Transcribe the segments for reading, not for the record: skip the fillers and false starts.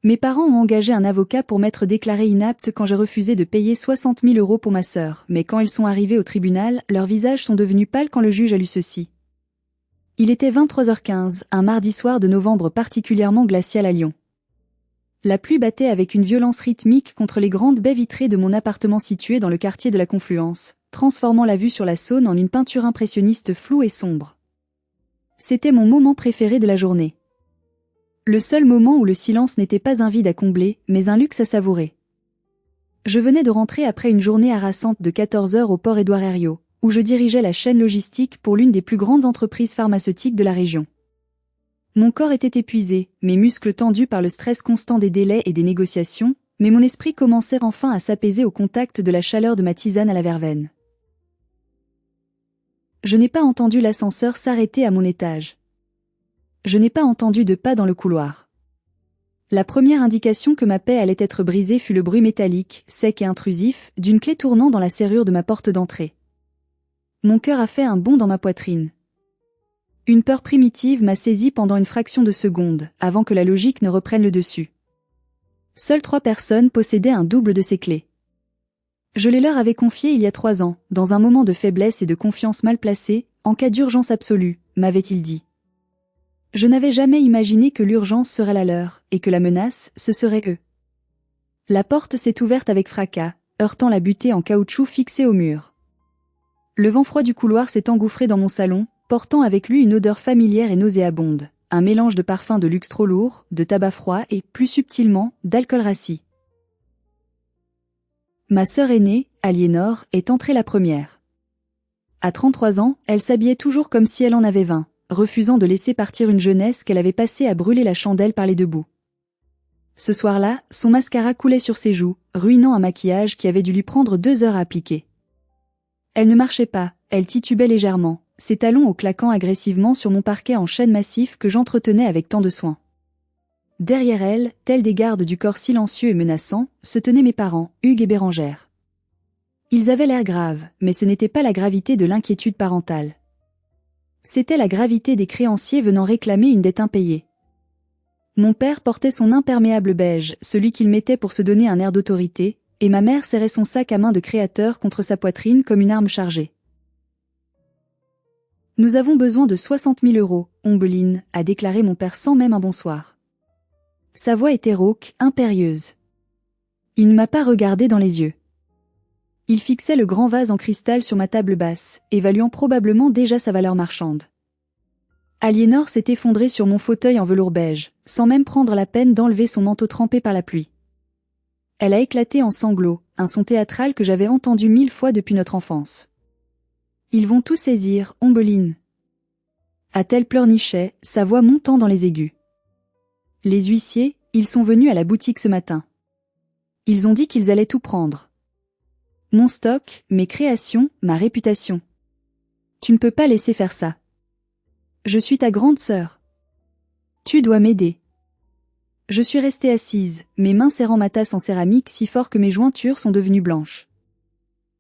Mes parents ont engagé un avocat pour m'être déclarée inapte quand j'ai refusé de payer 60 000 € pour ma sœur, mais quand ils sont arrivés au tribunal, leurs visages sont devenus pâles quand le juge a lu ceci. Il était 23h15, un mardi soir de novembre particulièrement glacial à Lyon. La pluie battait avec une violence rythmique contre les grandes baies vitrées de mon appartement situé dans le quartier de la Confluence, transformant la vue sur la Saône en une peinture impressionniste floue et sombre. C'était mon moment préféré de la journée. Le seul moment où le silence n'était pas un vide à combler, mais un luxe à savourer. Je venais de rentrer après une journée harassante de 14 heures au port Édouard Herriot, où je dirigeais la chaîne logistique pour l'une des plus grandes entreprises pharmaceutiques de la région. Mon corps était épuisé, mes muscles tendus par le stress constant des délais et des négociations, mais mon esprit commençait enfin à s'apaiser au contact de la chaleur de ma tisane à la verveine. Je n'ai pas entendu l'ascenseur s'arrêter à mon étage. Je n'ai pas entendu de pas dans le couloir. La première indication que ma paix allait être brisée fut le bruit métallique, sec et intrusif, d'une clé tournant dans la serrure de ma porte d'entrée. Mon cœur a fait un bond dans ma poitrine. Une peur primitive m'a saisi pendant une fraction de seconde, avant que la logique ne reprenne le dessus. Seules 3 personnes possédaient un double de ces clés. Je les leur avais confiées il y a 3 ans, dans un moment de faiblesse et de confiance mal placée, en cas d'urgence absolue, m'avait-il dit. Je n'avais jamais imaginé que l'urgence serait la leur, et que la menace, ce serait eux. La porte s'est ouverte avec fracas, heurtant la butée en caoutchouc fixée au mur. Le vent froid du couloir s'est engouffré dans mon salon, portant avec lui une odeur familière et nauséabonde, un mélange de parfums de luxe trop lourd, de tabac froid et, plus subtilement, d'alcool rassis. Ma sœur aînée, Aliénor, est entrée la première. À 33 ans, elle s'habillait toujours comme si elle en avait 20. Refusant de laisser partir une jeunesse qu'elle avait passée à brûler la chandelle par les 2 bouts. Ce soir-là, son mascara coulait sur ses joues, ruinant un maquillage qui avait dû lui prendre 2 heures à appliquer. Elle ne marchait pas, elle titubait légèrement, ses talons au claquant agressivement sur mon parquet en chêne massif que j'entretenais avec tant de soin. Derrière elle, tels des gardes du corps silencieux et menaçants, se tenaient mes parents, Hugues et Bérengère. Ils avaient l'air graves, mais ce n'était pas la gravité de l'inquiétude parentale. C'était la gravité des créanciers venant réclamer une dette impayée. Mon père portait son imperméable beige, celui qu'il mettait pour se donner un air d'autorité, et ma mère serrait son sac à main de créateur contre sa poitrine comme une arme chargée. « Nous avons besoin de 60 000 €, Ombeline, a déclaré mon père sans même un bonsoir. Sa voix était rauque, impérieuse. Il ne m'a pas regardé dans les yeux. Il fixait le grand vase en cristal sur ma table basse, évaluant probablement déjà sa valeur marchande. Aliénor s'est effondrée sur mon fauteuil en velours beige, sans même prendre la peine d'enlever son manteau trempé par la pluie. Elle a éclaté en sanglots, un son théâtral que j'avais entendu 1000 fois depuis notre enfance. Ils vont tout saisir, Ombeline. A-t-elle pleurnichait, sa voix montant dans les aigus. Les huissiers, ils sont venus à la boutique ce matin. Ils ont dit qu'ils allaient tout prendre. Mon stock, mes créations, ma réputation. Tu ne peux pas laisser faire ça. Je suis ta grande sœur. Tu dois m'aider. Je suis restée assise, mes mains serrant ma tasse en céramique si fort que mes jointures sont devenues blanches.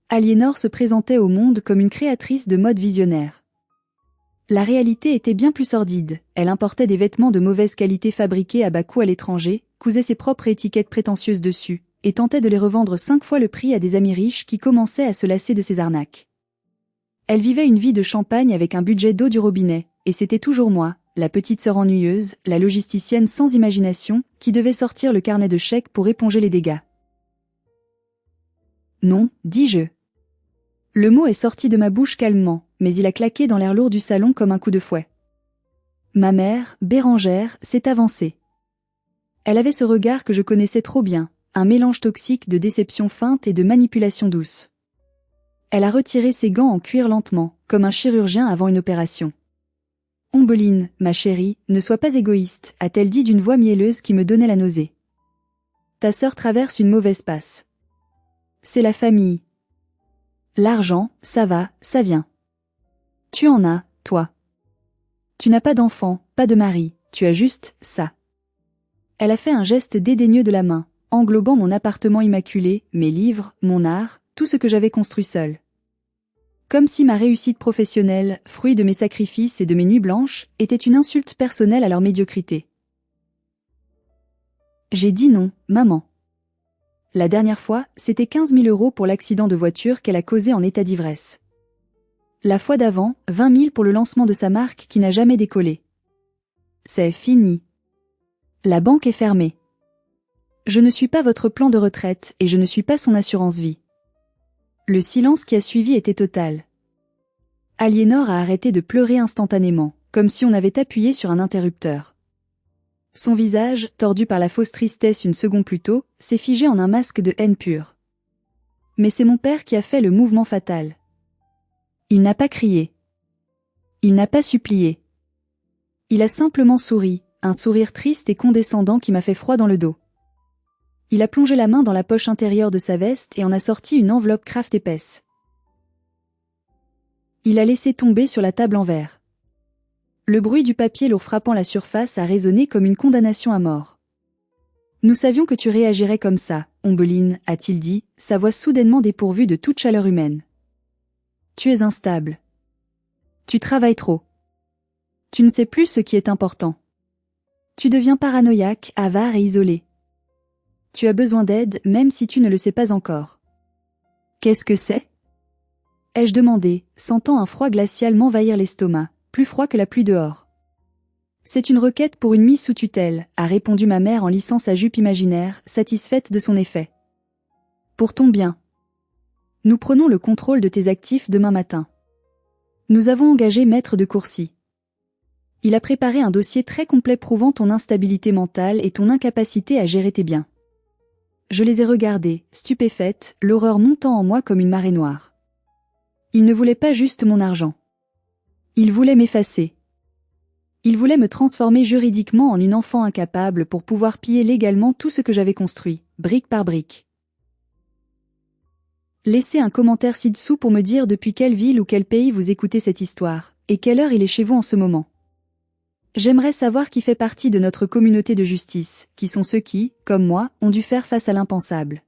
Aliénor se présentait au monde comme une créatrice de mode visionnaire. La réalité était bien plus sordide, elle importait des vêtements de mauvaise qualité fabriqués à bas coût à l'étranger, cousait ses propres étiquettes prétentieuses dessus, et tentait de les revendre 5 fois le prix à des amis riches qui commençaient à se lasser de ces arnaques. Elle vivait une vie de champagne avec un budget d'eau du robinet, et c'était toujours moi, la petite sœur ennuyeuse, la logisticienne sans imagination, qui devait sortir le carnet de chèques pour éponger les dégâts. Non, dis-je. Le mot est sorti de ma bouche calmement, mais il a claqué dans l'air lourd du salon comme un coup de fouet. Ma mère, Bérengère, s'est avancée. Elle avait ce regard que je connaissais trop bien, un mélange toxique de déception feinte et de manipulation douce. Elle a retiré ses gants en cuir lentement, comme un chirurgien avant une opération. « Ombeline, ma chérie, ne sois pas égoïste », a-t-elle dit d'une voix mielleuse qui me donnait la nausée. « Ta sœur traverse une mauvaise passe. C'est la famille. L'argent, ça va, ça vient. Tu en as, toi. Tu n'as pas d'enfant, pas de mari, tu as juste ça. » Elle a fait un geste dédaigneux de la main, englobant mon appartement immaculé, mes livres, mon art, tout ce que j'avais construit seul. Comme si ma réussite professionnelle, fruit de mes sacrifices et de mes nuits blanches, était une insulte personnelle à leur médiocrité. J'ai dit non, maman. La dernière fois, c'était 15 000 € pour l'accident de voiture qu'elle a causé en état d'ivresse. La fois d'avant, 20 000 pour le lancement de sa marque qui n'a jamais décollé. C'est fini. La banque est fermée. Je ne suis pas votre plan de retraite et je ne suis pas son assurance vie. Le silence qui a suivi était total. Aliénor a arrêté de pleurer instantanément, comme si on avait appuyé sur un interrupteur. Son visage, tordu par la fausse tristesse une seconde plus tôt, s'est figé en un masque de haine pure. Mais c'est mon père qui a fait le mouvement fatal. Il n'a pas crié. Il n'a pas supplié. Il a simplement souri, un sourire triste et condescendant qui m'a fait froid dans le dos. Il a plongé la main dans la poche intérieure de sa veste et en a sorti une enveloppe Kraft épaisse. Il a laissé tomber sur la table en verre. Le bruit du papier lourd frappant la surface a résonné comme une condamnation à mort. Nous savions que tu réagirais comme ça, Ombeline, a-t-il dit, sa voix soudainement dépourvue de toute chaleur humaine. Tu es instable. Tu travailles trop. Tu ne sais plus ce qui est important. Tu deviens paranoïaque, avare et isolé. Tu as besoin d'aide même si tu ne le sais pas encore. Qu'est-ce que c'est ? Ai-je demandé, sentant un froid glacial m'envahir l'estomac, plus froid que la pluie dehors. C'est une requête pour une mise sous tutelle, a répondu ma mère en lissant sa jupe imaginaire, satisfaite de son effet. Pour ton bien. Nous prenons le contrôle de tes actifs demain matin. Nous avons engagé Maître de Courcy. Il a préparé un dossier très complet prouvant ton instabilité mentale et ton incapacité à gérer tes biens. Je les ai regardés, stupéfaite, l'horreur montant en moi comme une marée noire. Il ne voulait pas juste mon argent. Il voulait m'effacer. Il voulait me transformer juridiquement en une enfant incapable pour pouvoir piller légalement tout ce que j'avais construit, brique par brique. Laissez un commentaire ci-dessous pour me dire depuis quelle ville ou quel pays vous écoutez cette histoire, et quelle heure il est chez vous en ce moment. J'aimerais savoir qui fait partie de notre communauté de justice, qui sont ceux qui, comme moi, ont dû faire face à l'impensable.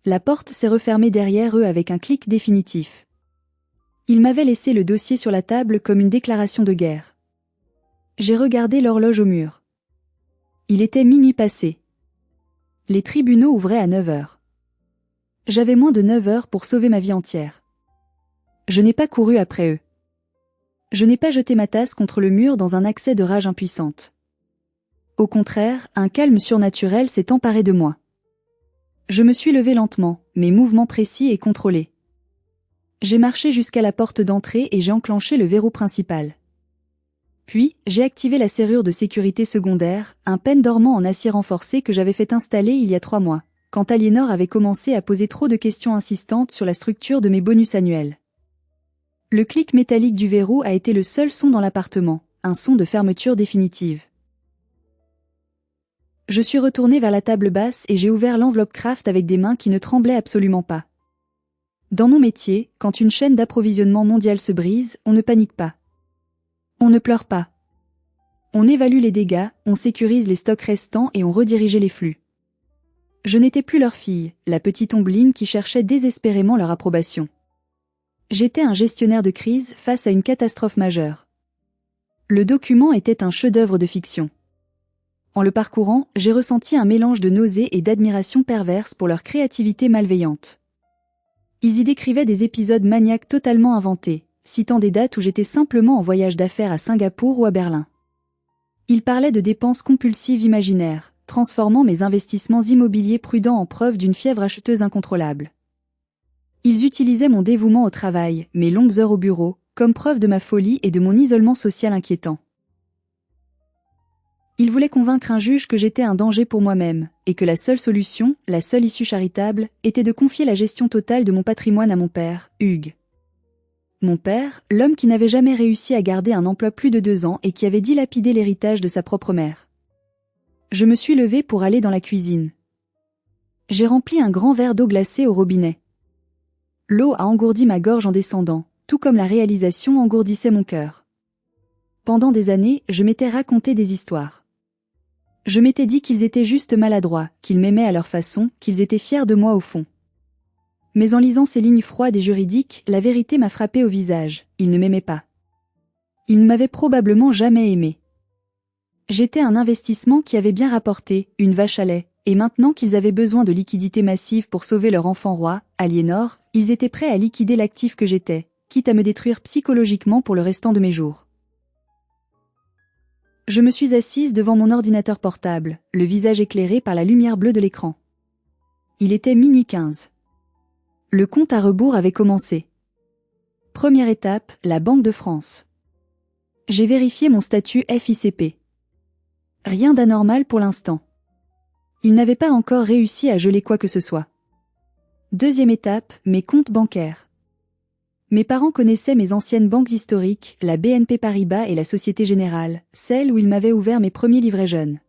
La porte s'est refermée derrière eux avec un clic définitif. Ils m'avaient laissé le dossier sur la table comme une déclaration de guerre. J'ai regardé l'horloge au mur. Il était minuit passé. Les tribunaux ouvraient à 9 heures. J'avais moins de 9 heures pour sauver ma vie entière. Je n'ai pas couru après eux. Je n'ai pas jeté ma tasse contre le mur dans un accès de rage impuissante. Au contraire, un calme surnaturel s'est emparé de moi. Je me suis levé lentement, mes mouvements précis et contrôlés. J'ai marché jusqu'à la porte d'entrée et j'ai enclenché le verrou principal. Puis, j'ai activé la serrure de sécurité secondaire, un pêne dormant en acier renforcé que j'avais fait installer il y a 3 mois, quand Aliénor avait commencé à poser trop de questions insistantes sur la structure de mes bonus annuels. Le clic métallique du verrou a été le seul son dans l'appartement, un son de fermeture définitive. Je suis retourné vers la table basse et j'ai ouvert l'enveloppe Kraft avec des mains qui ne tremblaient absolument pas. Dans mon métier, quand une chaîne d'approvisionnement mondiale se brise, on ne panique pas. On ne pleure pas. On évalue les dégâts, on sécurise les stocks restants et on redirigeait les flux. Je n'étais plus leur fille, la petite Ombeline qui cherchait désespérément leur approbation. J'étais un gestionnaire de crise face à une catastrophe majeure. Le document était un chef-d'œuvre de fiction. En le parcourant, j'ai ressenti un mélange de nausée et d'admiration perverse pour leur créativité malveillante. Ils y décrivaient des épisodes maniaques totalement inventés, citant des dates où j'étais simplement en voyage d'affaires à Singapour ou à Berlin. Ils parlaient de dépenses compulsives imaginaires, transformant mes investissements immobiliers prudents en preuve d'une fièvre acheteuse incontrôlable. Ils utilisaient mon dévouement au travail, mes longues heures au bureau, comme preuve de ma folie et de mon isolement social inquiétant. Ils voulaient convaincre un juge que j'étais un danger pour moi-même, et que la seule solution, la seule issue charitable, était de confier la gestion totale de mon patrimoine à mon père, Hugues. Mon père, l'homme qui n'avait jamais réussi à garder un emploi plus de 2 ans et qui avait dilapidé l'héritage de sa propre mère. Je me suis levée pour aller dans la cuisine. J'ai rempli un grand verre d'eau glacée au robinet. L'eau a engourdi ma gorge en descendant, tout comme la réalisation engourdissait mon cœur. Pendant des années, je m'étais raconté des histoires. Je m'étais dit qu'ils étaient juste maladroits, qu'ils m'aimaient à leur façon, qu'ils étaient fiers de moi au fond. Mais en lisant ces lignes froides et juridiques, la vérité m'a frappé au visage, ils ne m'aimaient pas. Ils ne m'avaient probablement jamais aimé. J'étais un investissement qui avait bien rapporté, une vache à lait, et maintenant qu'ils avaient besoin de liquidités massives pour sauver leur enfant roi, Aliénor, ils étaient prêts à liquider l'actif que j'étais, quitte à me détruire psychologiquement pour le restant de mes jours. Je me suis assise devant mon ordinateur portable, le visage éclairé par la lumière bleue de l'écran. Il était minuit 15. Le compte à rebours avait commencé. Première étape, la Banque de France. J'ai vérifié mon statut FICP. Rien d'anormal pour l'instant. Il n'avait pas encore réussi à geler quoi que ce soit. Deuxième étape, mes comptes bancaires. Mes parents connaissaient mes anciennes banques historiques, la BNP Paribas et la Société Générale, celle où ils m'avaient ouvert mes premiers livrets jeunes.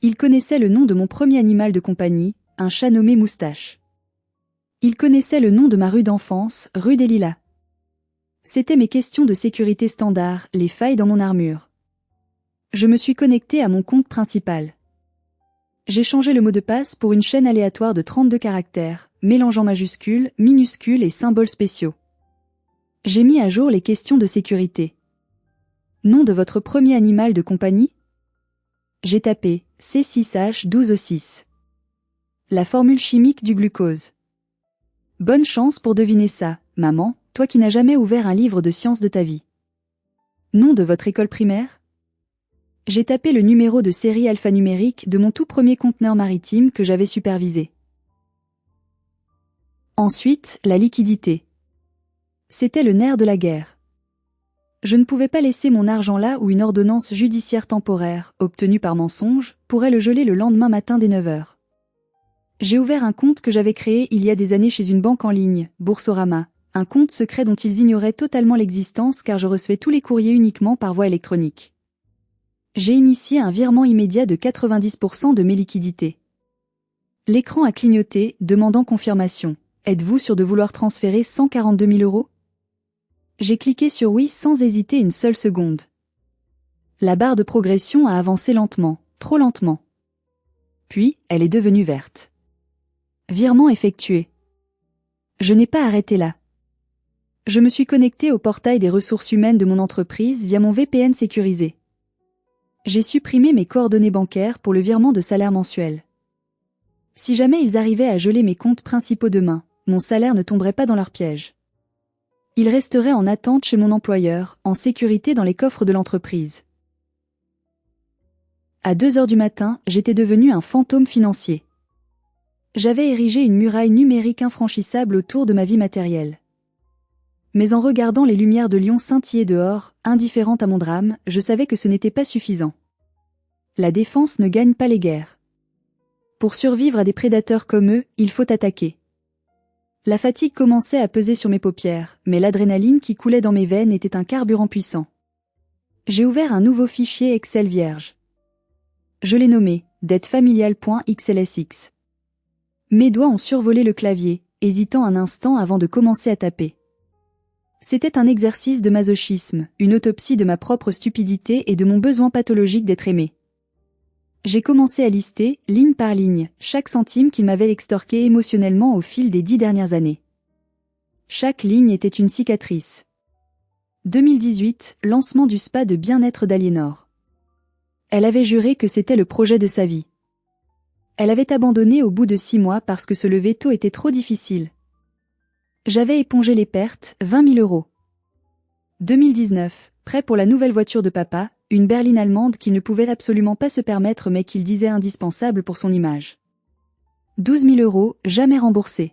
Ils connaissaient le nom de mon premier animal de compagnie, un chat nommé Moustache. Ils connaissaient le nom de ma rue d'enfance, rue des Lilas. C'étaient mes questions de sécurité standard, les failles dans mon armure. Je me suis connecté à mon compte principal. J'ai changé le mot de passe pour une chaîne aléatoire de 32 caractères, mélangeant majuscules, minuscules et symboles spéciaux. J'ai mis à jour les questions de sécurité. Nom de votre premier animal de compagnie? J'ai tapé C6H12O6. La formule chimique du glucose. Bonne chance pour deviner ça, maman, toi qui n'as jamais ouvert un livre de sciences de ta vie. Nom de votre école primaire? J'ai tapé le numéro de série alphanumérique de mon tout premier conteneur maritime que j'avais supervisé. Ensuite, la liquidité. C'était le nerf de la guerre. Je ne pouvais pas laisser mon argent là où une ordonnance judiciaire temporaire, obtenue par mensonge, pourrait le geler le lendemain matin dès 9 heures. J'ai ouvert un compte que j'avais créé il y a des années chez une banque en ligne, Boursorama, un compte secret dont ils ignoraient totalement l'existence car je recevais tous les courriers uniquement par voie électronique. J'ai initié un virement immédiat de 90% de mes liquidités. L'écran a clignoté, demandant confirmation. Êtes-vous sûr de vouloir transférer 142 000 euros? J'ai cliqué sur oui sans hésiter une seule seconde. La barre de progression a avancé lentement, trop lentement. Puis, elle est devenue verte. Virement effectué. Je n'ai pas arrêté là. Je me suis connecté au portail des ressources humaines de mon entreprise via mon VPN sécurisé. J'ai supprimé mes coordonnées bancaires pour le virement de salaire mensuel. Si jamais ils arrivaient à geler mes comptes principaux demain, mon salaire ne tomberait pas dans leur piège. Il resterait en attente chez mon employeur, en sécurité dans les coffres de l'entreprise. À 2 heures du matin, j'étais devenu un fantôme financier. J'avais érigé une muraille numérique infranchissable autour de ma vie matérielle. Mais en regardant les lumières de Lyon scintiller dehors, indifférente à mon drame, je savais que ce n'était pas suffisant. La défense ne gagne pas les guerres. Pour survivre à des prédateurs comme eux, il faut attaquer. La fatigue commençait à peser sur mes paupières, mais l'adrénaline qui coulait dans mes veines était un carburant puissant. J'ai ouvert un nouveau fichier Excel vierge. Je l'ai nommé dettefamiliale.xlsx. Mes doigts ont survolé le clavier, hésitant un instant avant de commencer à taper. C'était un exercice de masochisme, une autopsie de ma propre stupidité et de mon besoin pathologique d'être aimé. J'ai commencé à lister, ligne par ligne, chaque centime qu'il m'avait extorqué émotionnellement au fil des 10 dernières années. Chaque ligne était une cicatrice. 2018, lancement du spa de bien-être d'Aliénor. Elle avait juré que c'était le projet de sa vie. Elle avait abandonné au bout de 6 mois parce que se lever tôt était trop difficile. J'avais épongé les pertes, 20 000 euros. 2019, prêt pour la nouvelle voiture de papa, une berline allemande qu'il ne pouvait absolument pas se permettre mais qu'il disait indispensable pour son image. 12 000 euros, jamais remboursés.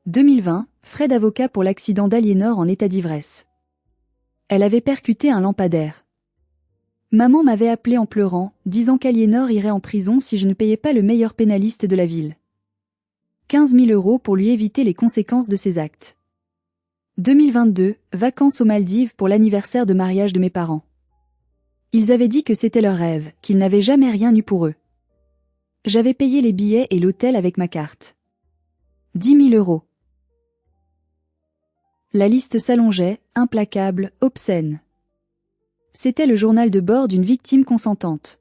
2020, frais d'avocat pour l'accident d'Aliénor en état d'ivresse. Elle avait percuté un lampadaire. Maman m'avait appelé en pleurant, disant qu'Aliénor irait en prison si je ne payais pas le meilleur pénaliste de la ville. 15 000 euros pour lui éviter les conséquences de ses actes. 2022, vacances aux Maldives pour l'anniversaire de mariage de mes parents. Ils avaient dit que c'était leur rêve, qu'ils n'avaient jamais rien eu pour eux. J'avais payé les billets et l'hôtel avec ma carte. 10 000 euros. La liste s'allongeait, implacable, obscène. C'était le journal de bord d'une victime consentante.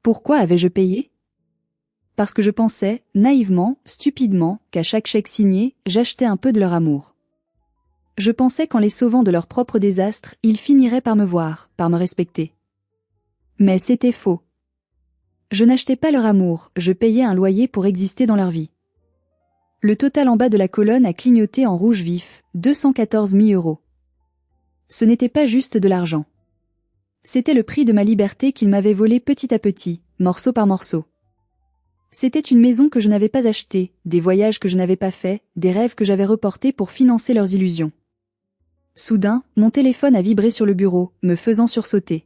Pourquoi avais-je payé? Parce que je pensais, naïvement, stupidement, qu'à chaque chèque signé, j'achetais un peu de leur amour. Je pensais qu'en les sauvant de leur propre désastre, ils finiraient par me voir, par me respecter. Mais c'était faux. Je n'achetais pas leur amour, je payais un loyer pour exister dans leur vie. Le total en bas de la colonne a clignoté en rouge vif, 214 000 €. Ce n'était pas juste de l'argent. C'était le prix de ma liberté qu'ils m'avaient volé petit à petit, morceau par morceau. C'était une maison que je n'avais pas achetée, des voyages que je n'avais pas faits, des rêves que j'avais reportés pour financer leurs illusions. Soudain, mon téléphone a vibré sur le bureau, me faisant sursauter.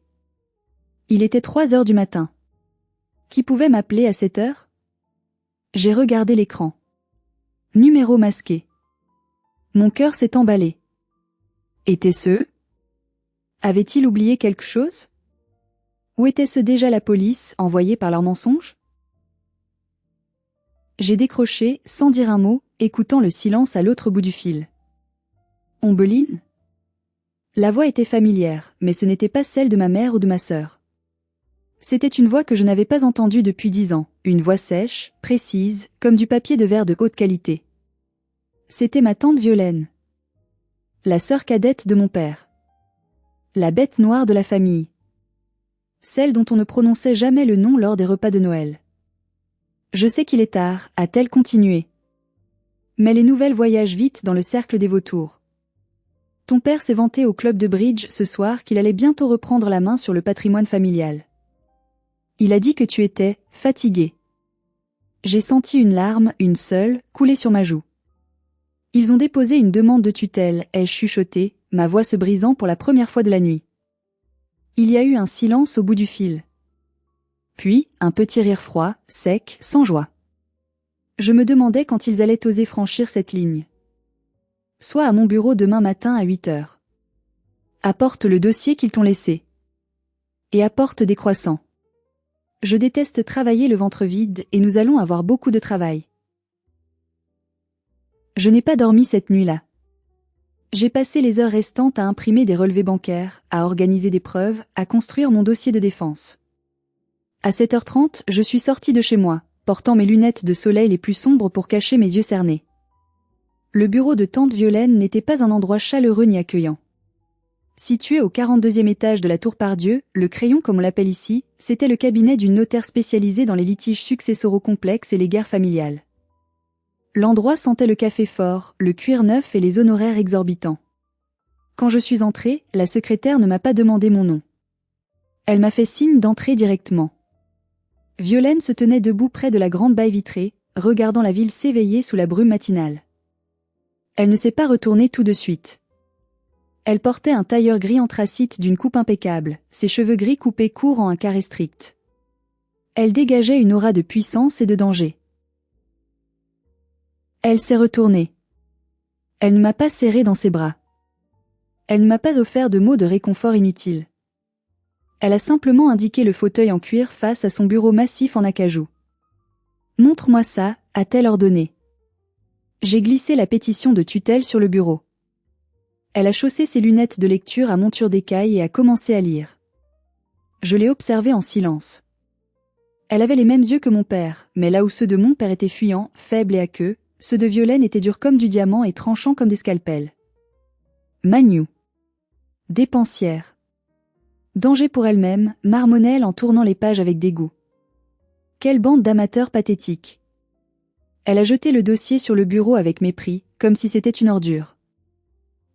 Il était 3 heures du matin. Qui pouvait m'appeler à cette heure? J'ai regardé l'écran. Numéro masqué. Mon cœur s'est emballé. Était-ce eux? Avait-il oublié quelque chose? Ou était-ce déjà la police, envoyée par leurs mensonges? J'ai décroché, sans dire un mot, écoutant le silence à l'autre bout du fil. Ombeline? La voix était familière, mais ce n'était pas celle de ma mère ou de ma sœur. C'était une voix que je n'avais pas entendue depuis 10 ans, une voix sèche, précise, comme du papier de verre de haute qualité. C'était ma tante Violaine. La sœur cadette de mon père. La bête noire de la famille. Celle dont on ne prononçait jamais le nom lors des repas de Noël. Je sais qu'il est tard, a-t-elle continué. Mais les nouvelles voyagent vite dans le cercle des vautours. Ton père s'est vanté au club de bridge ce soir qu'il allait bientôt reprendre la main sur le patrimoine familial. Il a dit que tu étais fatigué. J'ai senti une larme, une seule, couler sur ma joue. Ils ont déposé une demande de tutelle, ai-je chuchoté, ma voix se brisant pour la première fois de la nuit. Il y a eu un silence au bout du fil. Puis, un petit rire froid, sec, sans joie. Je me demandais quand ils allaient oser franchir cette ligne. Sois à mon bureau demain matin à 8 heures. Apporte le dossier qu'ils t'ont laissé. Et apporte des croissants. Je déteste travailler le ventre vide et nous allons avoir beaucoup de travail. Je n'ai pas dormi cette nuit-là. J'ai passé les heures restantes à imprimer des relevés bancaires, à organiser des preuves, à construire mon dossier de défense. À 7h30, je suis sortie de chez moi, portant mes lunettes de soleil les plus sombres pour cacher mes yeux cernés. Le bureau de tante Violaine n'était pas un endroit chaleureux ni accueillant. Situé au 42e étage de la Tour Pardieu, le Crayon comme on l'appelle ici, c'était le cabinet d'une notaire spécialisée dans les litiges successoraux complexes et les guerres familiales. L'endroit sentait le café fort, le cuir neuf et les honoraires exorbitants. Quand je suis entrée, la secrétaire ne m'a pas demandé mon nom. Elle m'a fait signe d'entrer directement. Violaine se tenait debout près de la grande baie vitrée, regardant la ville s'éveiller sous la brume matinale. Elle ne s'est pas retournée tout de suite. Elle portait un tailleur gris anthracite d'une coupe impeccable, ses cheveux gris coupés courts en un carré strict. Elle dégageait une aura de puissance et de danger. Elle s'est retournée. Elle ne m'a pas serré dans ses bras. Elle ne m'a pas offert de mots de réconfort inutiles. Elle a simplement indiqué le fauteuil en cuir face à son bureau massif en acajou. « Montre-moi ça », a-t-elle ordonné. J'ai glissé la pétition de tutelle sur le bureau. Elle a chaussé ses lunettes de lecture à monture d'écaille et a commencé à lire. Je l'ai observée en silence. Elle avait les mêmes yeux que mon père, mais là où ceux de mon père étaient fuyants, faibles et aqueux, ceux de Violaine étaient durs comme du diamant et tranchants comme des scalpels. Magnou. Dépensière. Danger pour elle-même, marmonnait-elle en tournant les pages avec dégoût. Quelle bande d'amateurs pathétiques. Elle a jeté le dossier sur le bureau avec mépris, comme si c'était une ordure.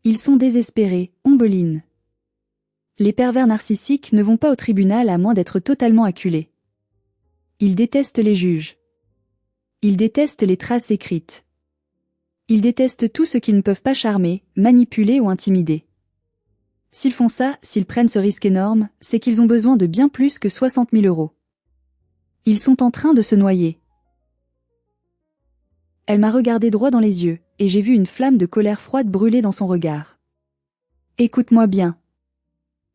Ils sont désespérés, Ombeline. Les pervers narcissiques ne vont pas au tribunal à moins d'être totalement acculés. Ils détestent les juges. Ils détestent les traces écrites. Ils détestent tout ce qu'ils ne peuvent pas charmer, manipuler ou intimider. S'ils font ça, s'ils prennent ce risque énorme, c'est qu'ils ont besoin de bien plus que 60 000 €. Ils sont en train de se noyer. Elle m'a regardé droit dans les yeux, et j'ai vu une flamme de colère froide brûler dans son regard. Écoute-moi bien.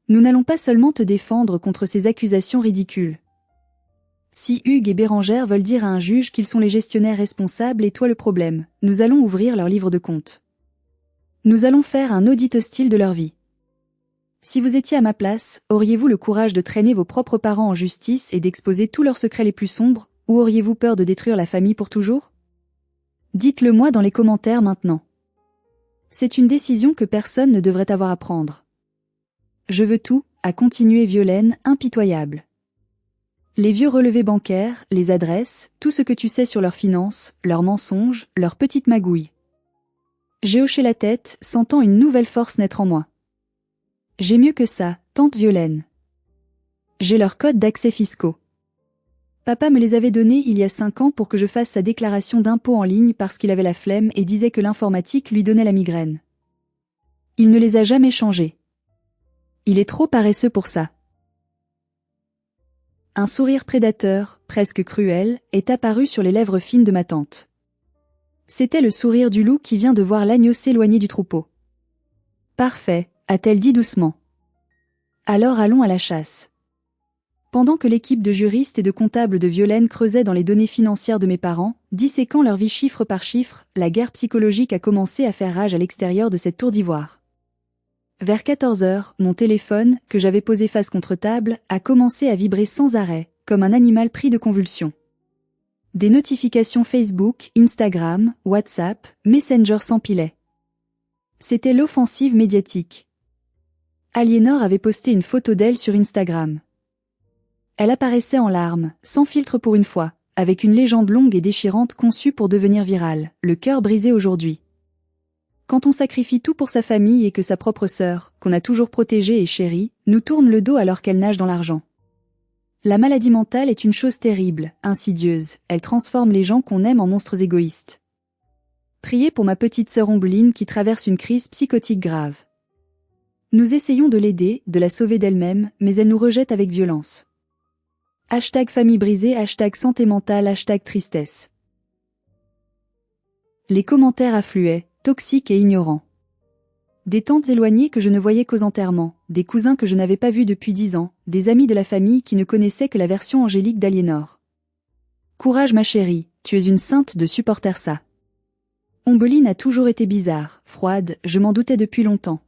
Nous n'allons pas seulement te défendre contre ces accusations ridicules. Si Hugues et Bérangère veulent dire à un juge qu'ils sont les gestionnaires responsables et toi le problème, nous allons ouvrir leur livre de compte. Nous allons faire un audit hostile de leur vie. Si vous étiez à ma place, auriez-vous le courage de traîner vos propres parents en justice et d'exposer tous leurs secrets les plus sombres, ou auriez-vous peur de détruire la famille pour toujours? Dites-le moi dans les commentaires maintenant. C'est une décision que personne ne devrait avoir à prendre. Je veux tout, a continué Violaine, impitoyable. Les vieux relevés bancaires, les adresses, tout ce que tu sais sur leurs finances, leurs mensonges, leurs petites magouilles. J'ai hoché la tête, sentant une nouvelle force naître en moi. J'ai mieux que ça, tante Violaine. J'ai leurs codes d'accès fiscaux. Papa me les avait donnés il y a 5 ans pour que je fasse sa déclaration d'impôt en ligne parce qu'il avait la flemme et disait que l'informatique lui donnait la migraine. Il ne les a jamais changés. Il est trop paresseux pour ça. Un sourire prédateur, presque cruel, est apparu sur les lèvres fines de ma tante. C'était le sourire du loup qui vient de voir l'agneau s'éloigner du troupeau. Parfait, a-t-elle dit doucement. Alors allons à la chasse. Pendant que l'équipe de juristes et de comptables de Violaine creusait dans les données financières de mes parents, disséquant leur vie chiffre par chiffre, la guerre psychologique a commencé à faire rage à l'extérieur de cette tour d'ivoire. Vers 14 heures, mon téléphone, que j'avais posé face contre table, a commencé à vibrer sans arrêt, comme un animal pris de convulsions. Des notifications Facebook, Instagram, WhatsApp, Messenger s'empilaient. C'était l'offensive médiatique. Aliénor avait posté une photo d'elle sur Instagram. Elle apparaissait en larmes, sans filtre pour une fois, avec une légende longue et déchirante conçue pour devenir virale, le cœur brisé aujourd'hui. Quand on sacrifie tout pour sa famille et que sa propre sœur, qu'on a toujours protégée et chérie, nous tourne le dos alors qu'elle nage dans l'argent. La maladie mentale est une chose terrible, insidieuse, elle transforme les gens qu'on aime en monstres égoïstes. Priez pour ma petite sœur Ombeline qui traverse une crise psychotique grave. Nous essayons de l'aider, de la sauver d'elle-même, mais elle nous rejette avec violence. #famille brisée, #santé mentale, #tristesse. Les commentaires affluaient, toxiques et ignorants. Des tantes éloignées que je ne voyais qu'aux enterrements, des cousins que je n'avais pas vus depuis 10 ans, des amis de la famille qui ne connaissaient que la version angélique d'Aliénor. Courage ma chérie, tu es une sainte de supporter ça. Ombeline a toujours été bizarre, froide, je m'en doutais depuis longtemps.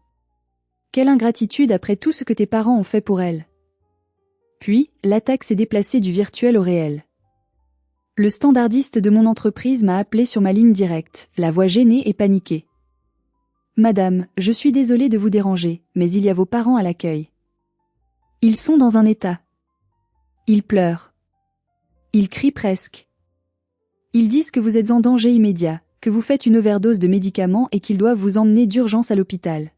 Quelle ingratitude après tout ce que tes parents ont fait pour elle. Puis, l'attaque s'est déplacée du virtuel au réel. Le standardiste de mon entreprise m'a appelé sur ma ligne directe, la voix gênée et paniquée. Madame, je suis désolée de vous déranger, mais il y a vos parents à l'accueil. Ils sont dans un état. Ils pleurent. Ils crient presque. Ils disent que vous êtes en danger immédiat, que vous faites une overdose de médicaments et qu'ils doivent vous emmener d'urgence à l'hôpital.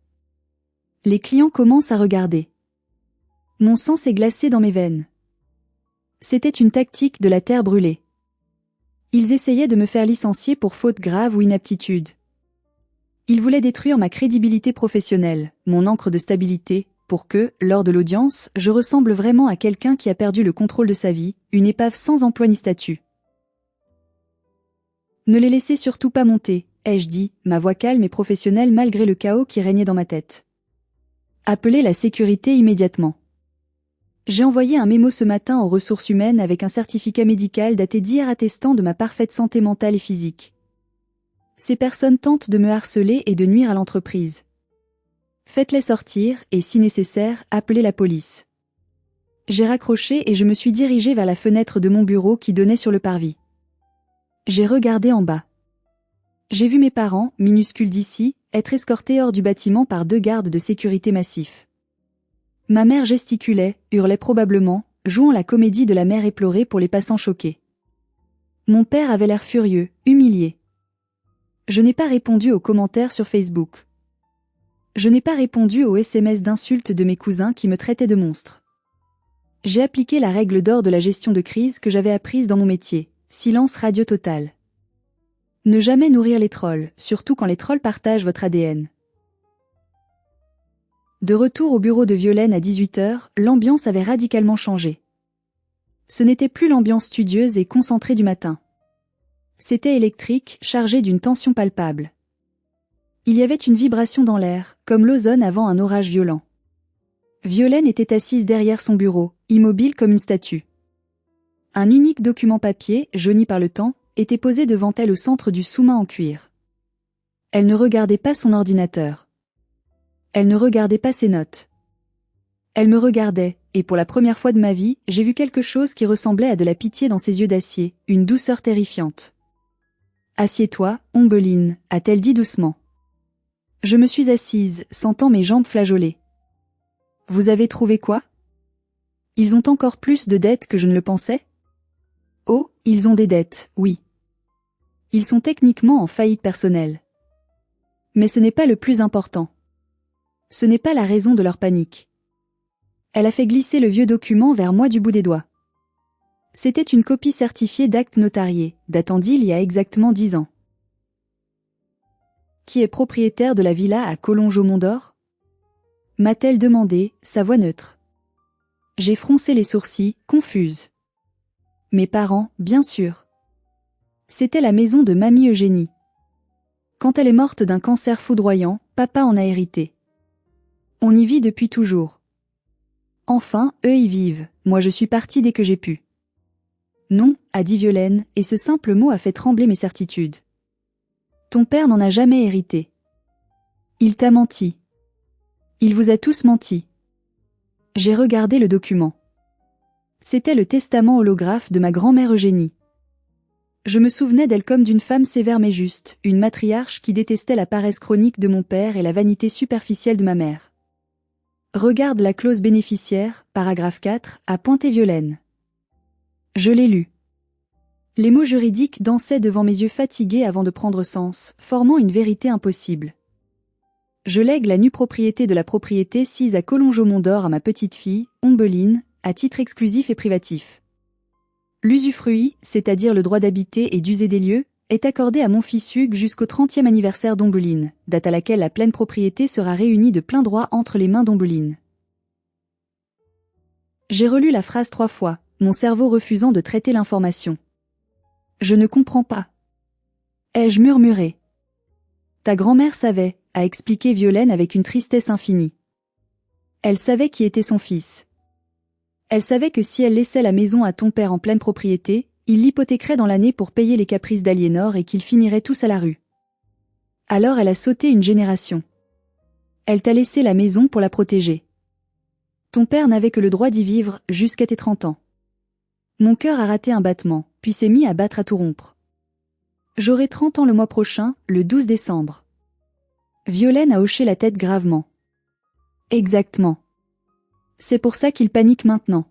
Les clients commencent à regarder. Mon sang s'est glacé dans mes veines. C'était une tactique de la terre brûlée. Ils essayaient de me faire licencier pour faute grave ou inaptitude. Ils voulaient détruire ma crédibilité professionnelle, mon ancre de stabilité, pour que, lors de l'audience, je ressemble vraiment à quelqu'un qui a perdu le contrôle de sa vie, une épave sans emploi ni statut. Ne les laissez surtout pas monter, ai-je dit, ma voix calme et professionnelle malgré le chaos qui régnait dans ma tête. Appelez la sécurité immédiatement. J'ai envoyé un mémo ce matin aux ressources humaines avec un certificat médical daté d'hier attestant de ma parfaite santé mentale et physique. Ces personnes tentent de me harceler et de nuire à l'entreprise. Faites-les sortir et, si nécessaire, appelez la police. J'ai raccroché et je me suis dirigé vers la fenêtre de mon bureau qui donnait sur le parvis. J'ai regardé en bas. J'ai vu mes parents, minuscules d'ici, être escortés hors du bâtiment par 2 gardes de sécurité massifs. Ma mère gesticulait, hurlait probablement, jouant la comédie de la mère éplorée pour les passants choqués. Mon père avait l'air furieux, humilié. Je n'ai pas répondu aux commentaires sur Facebook. Je n'ai pas répondu aux SMS d'insultes de mes cousins qui me traitaient de monstre. J'ai appliqué la règle d'or de la gestion de crise que j'avais apprise dans mon métier, silence radio total. Ne jamais nourrir les trolls, surtout quand les trolls partagent votre ADN. De retour au bureau de Violaine à 18h, l'ambiance avait radicalement changé. Ce n'était plus l'ambiance studieuse et concentrée du matin. C'était électrique, chargé d'une tension palpable. Il y avait une vibration dans l'air, comme l'ozone avant un orage violent. Violaine était assise derrière son bureau, immobile comme une statue. Un unique document papier, jauni par le temps, était posé devant elle au centre du sous-main en cuir. Elle ne regardait pas son ordinateur. Elle ne regardait pas ses notes. Elle me regardait, et pour la première fois de ma vie, j'ai vu quelque chose qui ressemblait à de la pitié dans ses yeux d'acier, une douceur terrifiante. « Assieds-toi, Ombeline », a-t-elle dit doucement. Je me suis assise, sentant mes jambes flageoler. « Vous avez trouvé quoi » Ils ont encore plus de dettes que je ne le pensais? Oh, ils ont des dettes, oui. Ils sont techniquement en faillite personnelle. Mais ce n'est pas le plus important. Ce n'est pas la raison de leur panique. Elle a fait glisser le vieux document vers moi du bout des doigts. C'était une copie certifiée d'actes notariés, datant d'il y a exactement 10 ans. Qui est propriétaire de la villa à Collonges-au-Mont-d'Or? M'a-t-elle demandé, sa voix neutre. J'ai froncé les sourcils, confuse. Mes parents, bien sûr. C'était la maison de mamie Eugénie. Quand elle est morte d'un cancer foudroyant, papa en a hérité. On y vit depuis toujours. Enfin, eux y vivent, moi je suis partie dès que j'ai pu. Non, a dit Violaine, et ce simple mot a fait trembler mes certitudes. Ton père n'en a jamais hérité. Il t'a menti. Il vous a tous menti. J'ai regardé le document. C'était le testament holographe de ma grand-mère Eugénie. Je me souvenais d'elle comme d'une femme sévère mais juste, une matriarche qui détestait la paresse chronique de mon père et la vanité superficielle de ma mère. Regarde la clause bénéficiaire, paragraphe 4, a pointé Violaine. Je l'ai lu. Les mots juridiques dansaient devant mes yeux fatigués avant de prendre sens, formant une vérité impossible. Je lègue la nue propriété de la propriété sise à Collonges-au-Mont-d'Or à ma petite-fille, Ombeline, à titre exclusif et privatif. L'usufruit, c'est-à-dire le droit d'habiter et d'user des lieux, est accordé à mon fils Hugues jusqu'au 30e anniversaire d'Ombeline, date à laquelle la pleine propriété sera réunie de plein droit entre les mains d'Ombeline. J'ai relu la phrase 3 fois, mon cerveau refusant de traiter l'information. Je ne comprends pas. Ai-je murmuré. Ta grand-mère savait, a expliqué Violaine avec une tristesse infinie. Elle savait qui était son fils. Elle savait que si elle laissait la maison à ton père en pleine propriété, il l'hypothéquerait dans l'année pour payer les caprices d'Aliénor et qu'ils finiraient tous à la rue. Alors elle a sauté une génération. Elle t'a laissé la maison pour la protéger. Ton père n'avait que le droit d'y vivre jusqu'à tes 30 ans. Mon cœur a raté un battement, puis s'est mis à battre à tout rompre. J'aurai 30 ans le mois prochain, le 12 décembre. Violaine a hoché la tête gravement. Exactement. C'est pour ça qu'ils paniquent maintenant.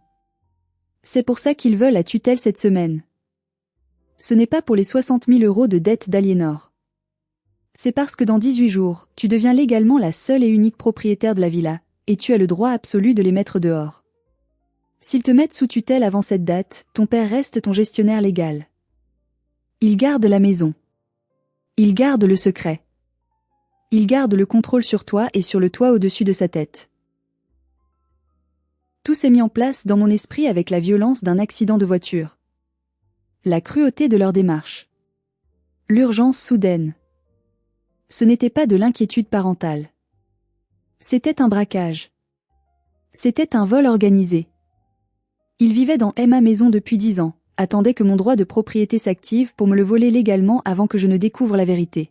C'est pour ça qu'ils veulent la tutelle cette semaine. Ce n'est pas pour les 60 000 € de dette d'Aliénor. C'est parce que dans 18 jours, tu deviens légalement la seule et unique propriétaire de la villa, et tu as le droit absolu de les mettre dehors. S'ils te mettent sous tutelle avant cette date, ton père reste ton gestionnaire légal. Il garde la maison. Il garde le secret. Il garde le contrôle sur toi et sur le toit au-dessus de sa tête. Tout s'est mis en place dans mon esprit avec la violence d'un accident de voiture. La cruauté de leur démarche. L'urgence soudaine. Ce n'était pas de l'inquiétude parentale. C'était un braquage. C'était un vol organisé. Ils vivaient dans ma maison depuis 10 ans, attendaient que mon droit de propriété s'active pour me le voler légalement avant que je ne découvre la vérité.